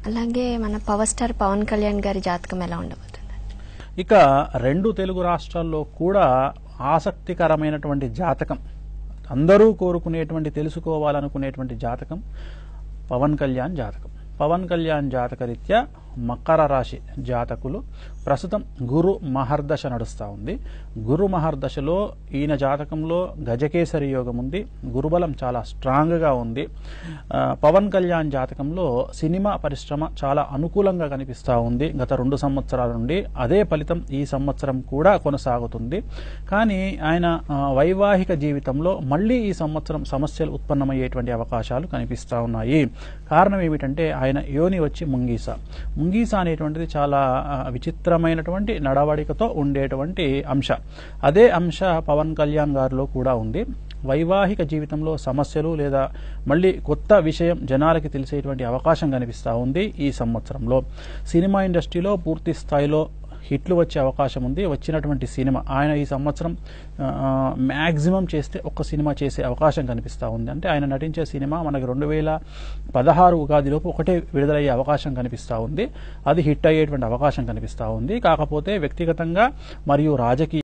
అలాగే మన power star Pawan Kalyan గారి జాతకం ఎలా ఉండబోతుంది? ఇక రెండు తెలుగు రాష్ట్రాల్లో కూడా ఆసక్తికరమైనటువంటి జాతకం, అందరూ కోరుకునేటువంటి తెలుసుకోవాలనుకునేటువంటి జాతకం పవన్ కళ్యాణ్ జాతకం. పవన్ కళ్యాణ్ జాతకరీత్యా మకర రాశి జాతకులు ప్రస్తుతం గురు మహర్దశ నడుస్తూ ఉంది. గురు మహర్దశలో ఈయన జాతకంలో గజకేసరి యోగం ఉంది, గురుబలం చాలా స్ట్రాంగ్గా ఉంది. పవన్ కళ్యాణ్ జాతకంలో సినిమా పరిశ్రమ చాలా అనుకూలంగా కనిపిస్తూ ఉంది గత 2 సంవత్సరాల నుండి. అదే ఫలితం ఈ సంవత్సరం కూడా కొనసాగుతుంది. కానీ ఆయన వైవాహిక జీవితంలో మళ్ళీ ఈ సంవత్సరం సమస్యలు ఉత్పన్నమయ్యేటువంటి అవకాశాలు కనిపిస్తూ ఉన్నాయి. కారణం ఏమిటంటే ఆయన యోని వచ్చి ముంగీస. ముంగీస అనేటువంటిది చాలా విచిత్రమైనటువంటి నడవడికతో ఉండేటువంటి అంశ. అదే అంశ పవన్ కళ్యాణ్ గారిలో కూడా ఉంది. వైవాహిక జీవితంలో సమస్యలు లేదా మళ్ళీ కొత్త విషయం జనాలకి తెలిసేటువంటి అవకాశం కనిపిస్తూ ఉంది ఈ సంవత్సరంలో. సినిమా ఇండస్ట్రీలో పూర్తి స్థాయిలో హిట్లు వచ్చే అవకాశం ఉంది. వచ్చినటువంటి సినిమా ఆయన ఈ సంవత్సరం మ్యాక్సిమం చేస్తే ఒక్క సినిమా చేసే అవకాశం కనిపిస్తూ ఉంది. అంటే ఆయన నటించే సినిమా మనకి 2016 ఉగాదిలోపు ఒకటే విడుదలయ్యే అవకాశం కనిపిస్తూ ఉంది. అది హిట్ అయ్యేటువంటి అవకాశం కనిపిస్తూ ఉంది. కాకపోతే వ్యక్తిగతంగా మరియు రాజకీయ